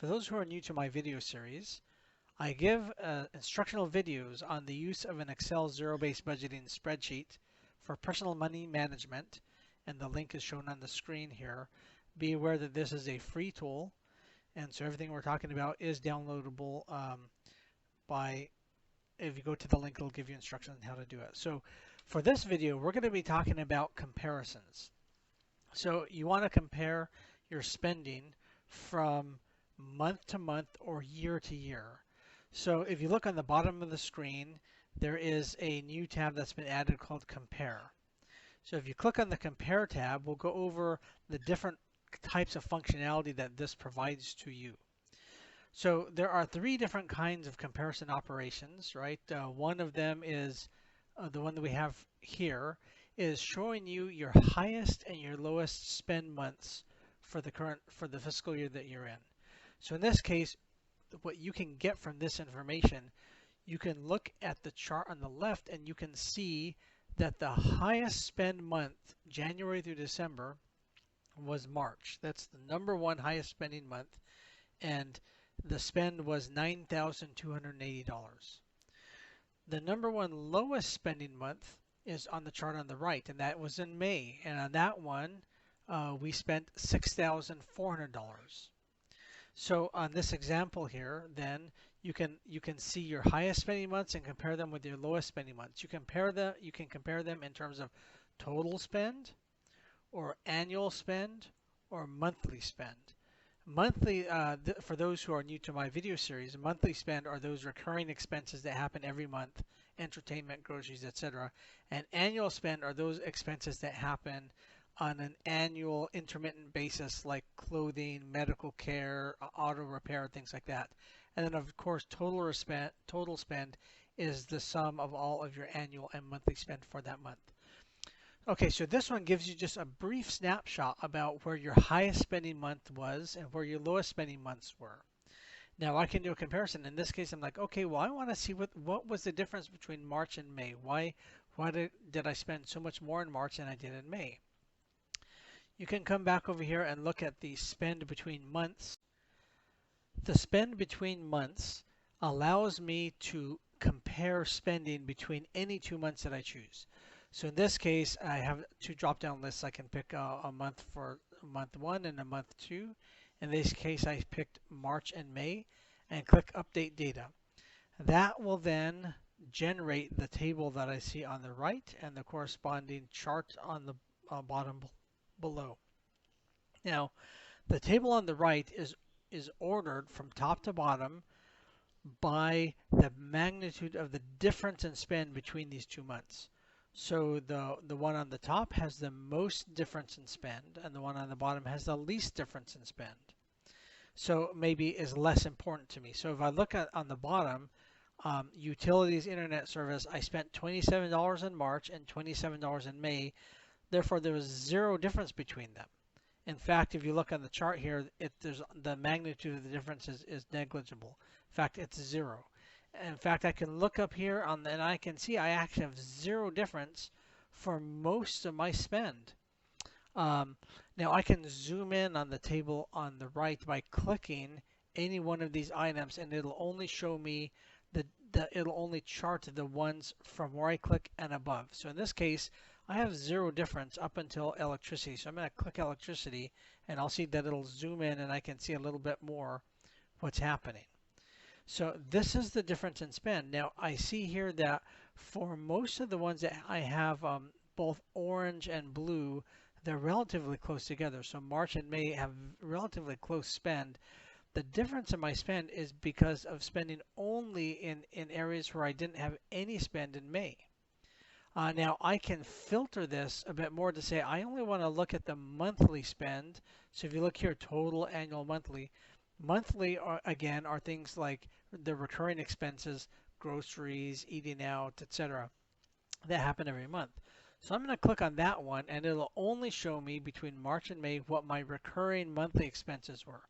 For those who are new to my video series, I give instructional videos on the use of an Excel zero-based budgeting spreadsheet for personal money management, and the link is shown on the screen here. Be aware that this is a free tool, and so everything we're talking about is downloadable if you go to the link, it'll give you instructions on how to do it. So for this video, we're going to be talking about comparisons. So you want to compare your spending from month to month or year to year. So if you look on the bottom of the screen, there is a new tab that's been added called Compare. So if you click on the Compare tab, we'll go over the different types of functionality that this provides to you. So there are three different kinds of comparison operations, right? One of them is the one that we have here is showing you your highest and your lowest spend months for the fiscal year that you're in. So in this case, what you can get from this information, you can look at the chart on the left and you can see that the highest spend month, January through December, was March. That's the number one highest spending month, and the spend was $9,280. The number one lowest spending month is on the chart on the right, and that was in May. And on that one, we spent $6,400. So on this example here, then you can see your highest spending months and compare them with your lowest spending months. You can compare them in terms of total spend, or annual spend, or monthly spend. Monthly, for those who are new to my video series, monthly spend are those recurring expenses that happen every month, entertainment, groceries, etc. And annual spend are those expenses that happen on an annual intermittent basis, like clothing, medical care, auto repair, things like that. And then of course, total spend is the sum of all of your annual and monthly spend for that month. Okay, so this one gives you just a brief snapshot about where your highest spending month was and where your lowest spending months were. Now I can do a comparison. In this case, I'm like, okay, well, I want to see what was the difference between March and May. Why did I spend so much more in March than I did in May? You can come back over here and look at the spend between months. The spend between months allows me to compare spending between any 2 months that I choose. So in this case, I have two drop-down lists. I can pick a month for month 1 and a month 2. In this case, I picked March and May, and click Update Data. That will then generate the table that I see on the right and the corresponding chart on the bottom below. Now, the table on the right is ordered from top to bottom by the magnitude of the difference in spend between these 2 months. So the one on the top has the most difference in spend, and the one on the bottom has the least difference in spend. So maybe is less important to me. So if I look at on the bottom, utilities, internet service, I spent $27 in March and $27 in May. Therefore, there was zero difference between them. In fact, if you look on the chart here, the magnitude of the difference is negligible. In fact, it's zero. In fact, I can look up here and I can see I actually have zero difference for most of my spend. Now I can zoom in on the table on the right by clicking any one of these items, and it'll only show me it'll only chart the ones from where I click and above. So in this case, I have zero difference up until electricity. So I'm going to click electricity, and I'll see that it'll zoom in and I can see a little bit more what's happening. So this is the difference in spend. Now I see here that for most of the ones that I have both orange and blue, they're relatively close together. So March and May have relatively close spend. The difference in my spend is because of spending only in areas where I didn't have any spend in May. Now I can filter this a bit more to say I only want to look at the monthly spend. So if you look here, total, annual, monthly. Monthly again are things like the recurring expenses, groceries, eating out, etc. that happen every month. So I'm going to click on that one, and it'll only show me between March and May what my recurring monthly expenses were.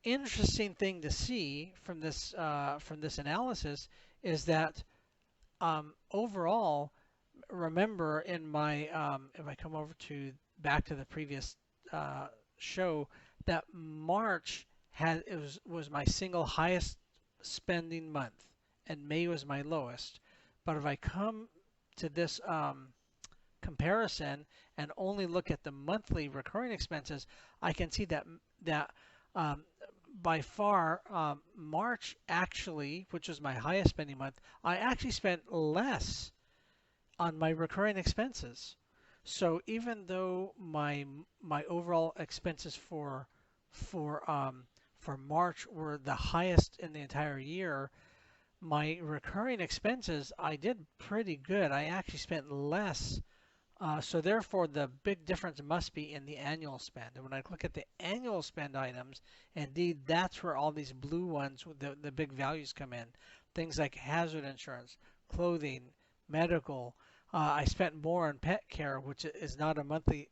Interesting thing to see from this analysis is that overall, remember in my if I come over to back to the previous show, that March was my single highest spending month, and May was my lowest. But if I come to this comparison and only look at the monthly recurring expenses, I can see that um, by far March actually, which was my highest spending month, I actually spent less on my recurring expenses. So even though my overall expenses for March were the highest in the entire year, my recurring expenses I did pretty good. I actually spent less. So therefore, the big difference must be in the annual spend. And when I look at the annual spend items, indeed, that's where all these blue ones, the big values come in. Things like hazard insurance, clothing, medical. I spent more on pet care, which is not a monthly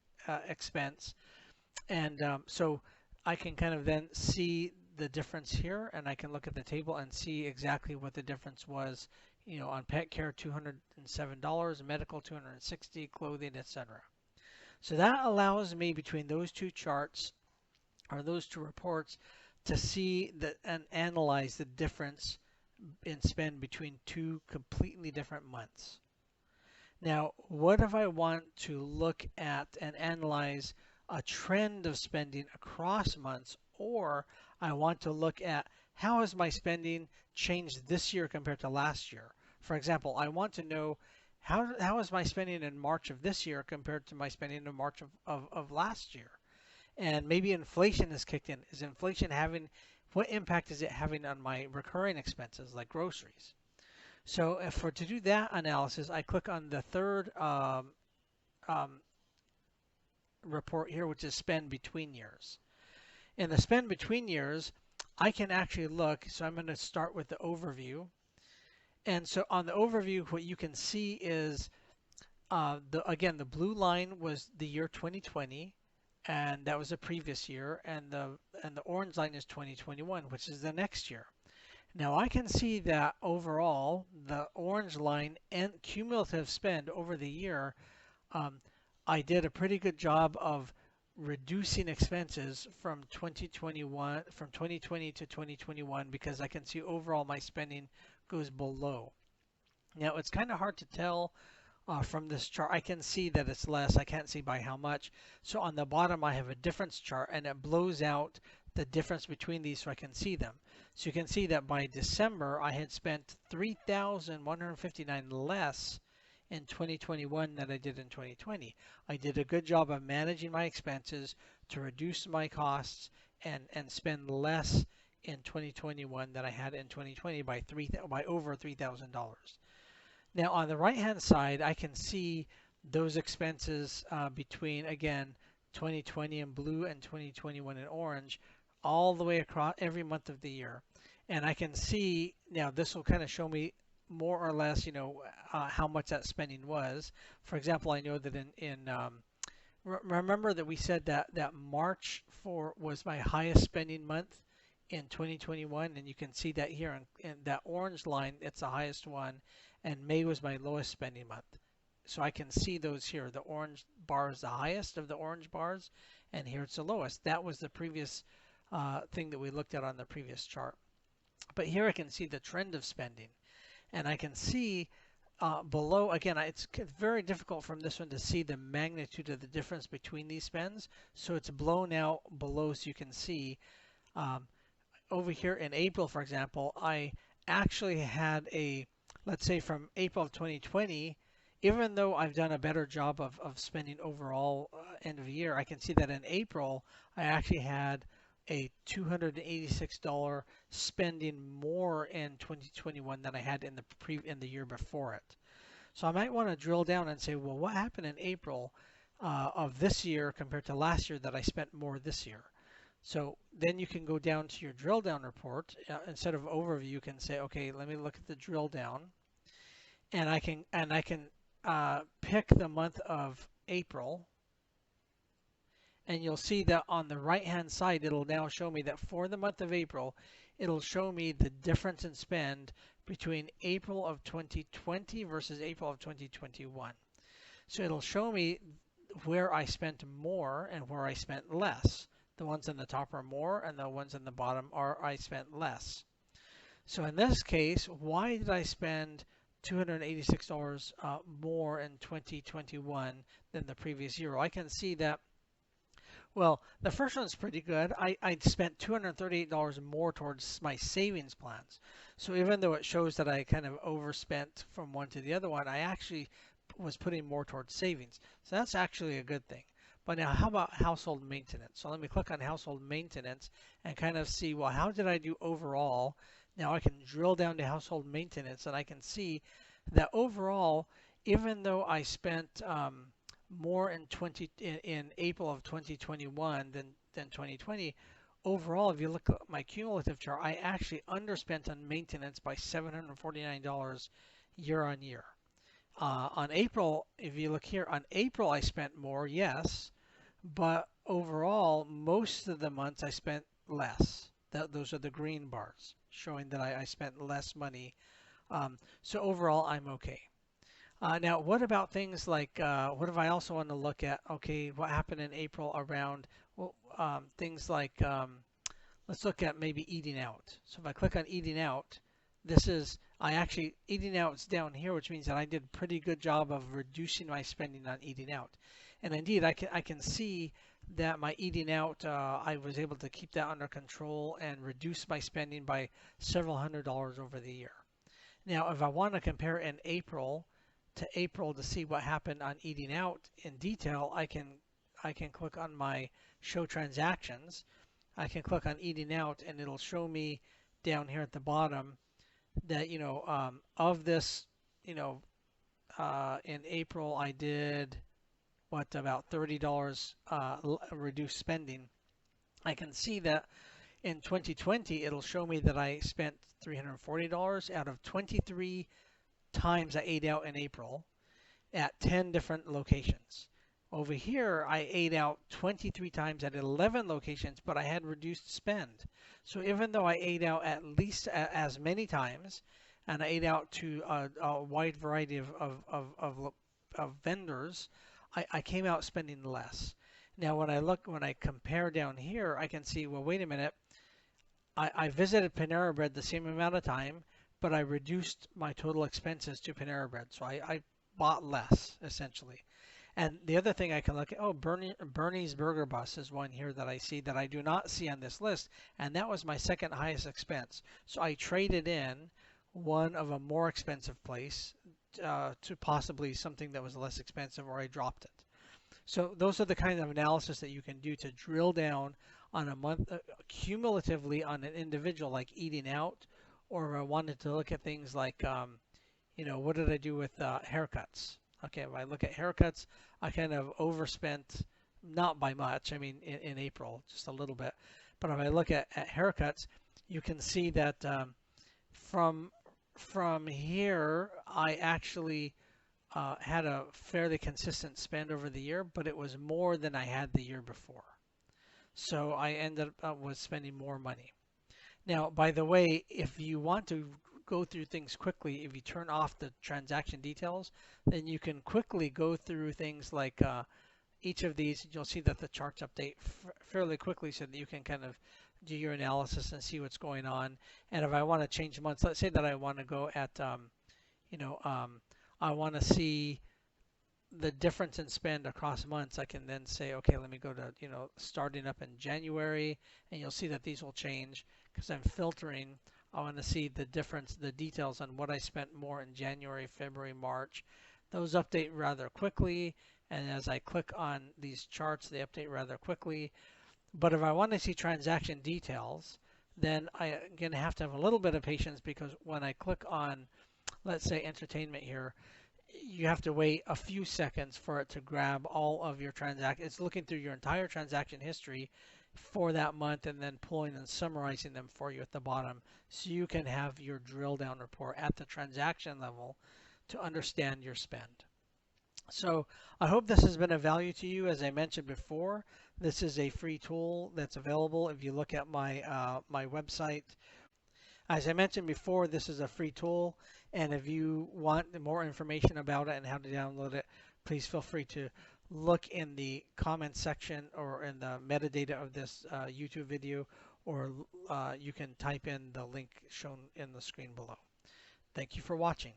expense. And so I can kind of then see the difference here, and I can look at the table and see exactly what the difference was. You know, on pet care, $207, medical, $260, clothing, etc. So that allows me between those two charts or those two reports to see that and analyze the difference in spend between two completely different months. Now, what if I want to look at and analyze a trend of spending across months, or I want to look at how has my spending changed this year compared to last year? For example, I want to know how is my spending in March of this year compared to my spending in March of last year? And maybe inflation has kicked in. Is inflation having, what impact is it having on my recurring expenses like groceries? So to do that analysis, I click on the third um, report here, which is spend between years. In the spend between years, I can actually look. So I'm going to start with the overview. And so on the overview, what you can see is, again, the blue line was the year 2020, and that was the previous year, and the orange line is 2021, which is the next year. Now I can see that overall, the orange line and cumulative spend over the year, I did a pretty good job of reducing expenses from 2020 to 2021, because I can see overall my spending goes below. Now it's kind of hard to tell from this chart. I can see that it's less. I can't see by how much. So on the bottom I have a difference chart, and it blows out the difference between these so I can see them. So you can see that by December I had spent $3,159 less in 2021 than I did in 2020. I did a good job of managing my expenses to reduce my costs and spend less in 2021 than I had in 2020 by over $3,000. Now on the right hand side, I can see those expenses between, again, 2020 in blue and 2021 in orange, all the way across every month of the year. And I can see, now this will kind of show me more or less, how much that spending was. For example, I know that remember that we said that March was my highest spending month in 2021, and you can see that here in that orange line, it's the highest one, and May was my lowest spending month. So I can see those here. The orange bar is the highest of the orange bars, and here it's the lowest. That was the previous thing that we looked at on the previous chart. But here I can see the trend of spending, and I can see below, again, it's very difficult from this one to see the magnitude of the difference between these spends. So it's blown out below, so you can see over here in April, for example, I actually had let's say from April of 2020, even though I've done a better job of spending overall end of the year, I can see that in April, I actually had a $286 spending more in 2021 than I had in the year before it. So I might want to drill down and say, well, what happened in April of this year compared to last year that I spent more this year? So then you can go down to your drill down report. Instead of overview, you can say, okay, let me look at the drill down, and I can pick the month of April. And you'll see that on the right hand side, it'll now show me that for the month of April, it'll show me the difference in spend between April of 2020 versus April of 2021. So it'll show me where I spent more and where I spent less. The ones in the top are more, and the ones in the bottom are I spent less. So in this case, why did I spend $286 more in 2021 than the previous year? Well, I can see that, well, the first one's pretty good. I spent $238 more towards my savings plans. So even though it shows that I kind of overspent from one to the other one, I actually was putting more towards savings. So that's actually a good thing. But now how about household maintenance? So let me click on household maintenance and kind of see, well, how did I do overall? Now I can drill down to household maintenance and I can see that overall, even though I spent more in April of 2021 than 2020, overall, if you look at my cumulative chart, I actually underspent on maintenance by $749 year on year. On April, if you look here, on April I spent more, yes, but overall, most of the months I spent less. Those are the green bars showing that I spent less money. So overall, I'm okay. Now, what about things like, what if I also want to look at, okay, what happened in April around, well, things like, let's look at maybe eating out. So if I click on eating out, eating out's down here, which means that I did a pretty good job of reducing my spending on eating out. And indeed, I can see that my eating out, I was able to keep that under control and reduce my spending by several $100s over the year. Now, if I want to compare in April to see what happened on eating out in detail, I can click on my show transactions. I can click on eating out and it'll show me down here at the bottom that, of this, in April I did about $30 reduced spending. I can see that in 2020 it'll show me that I spent $340 out of 23 times I ate out in April at 10 different locations. Over here, I ate out 23 times at 11 locations, but I had reduced spend. So even though I ate out at least as many times, and I ate out to a wide variety of vendors, I came out spending less. Now, when I compare down here, I can see, well, wait a minute. I visited Panera Bread the same amount of time, but I reduced my total expenses to Panera Bread. So I bought less, essentially. And the other thing I can look at, Bernie's Burger Bus is one here that I see that I do not see on this list. And that was my second highest expense. So I traded in one of a more expensive place to possibly something that was less expensive, or I dropped it. So those are the kind of analysis that you can do to drill down on a month, cumulatively on an individual, like eating out. Or if I wanted to look at things like, what did I do with haircuts? Okay, if I look at haircuts, I kind of overspent, not by much, I mean, in April, just a little bit. But if I look at haircuts, you can see that from here, I actually had a fairly consistent spend over the year, but it was more than I had the year before. So I ended up with spending more money. Now, by the way, if you want to go through things quickly, if you turn off the transaction details, then you can quickly go through things like each of these. You'll see that the charts update fairly quickly so that you can kind of do your analysis and see what's going on. And if I want to change months, let's say that I want to go at, I want to see the difference in spend across months. I can then say, okay, let me go to, starting up in January, and you'll see that these will change because I'm filtering. I want to see the difference, the details on what I spent more in January, February, March. Those update rather quickly, and as I click on these charts, they update rather quickly. But if I want to see transaction details, then I'm going to have a little bit of patience, because when I click on, let's say, entertainment here, you have to wait a few seconds for it to grab all of your transactions. It's looking through your entire transaction history for that month and then pulling and summarizing them for you at the bottom, so you can have your drill down report at the transaction level to understand your spend. So I hope this has been of value to you. As I mentioned before, this is a free tool that's available if you look at my my website. As I mentioned before, this is a free tool, and if you want more information about it and how to download it, please feel free to look in the comment section or in the metadata of this YouTube video, or you can type in the link shown in the screen below. Thank you for watching.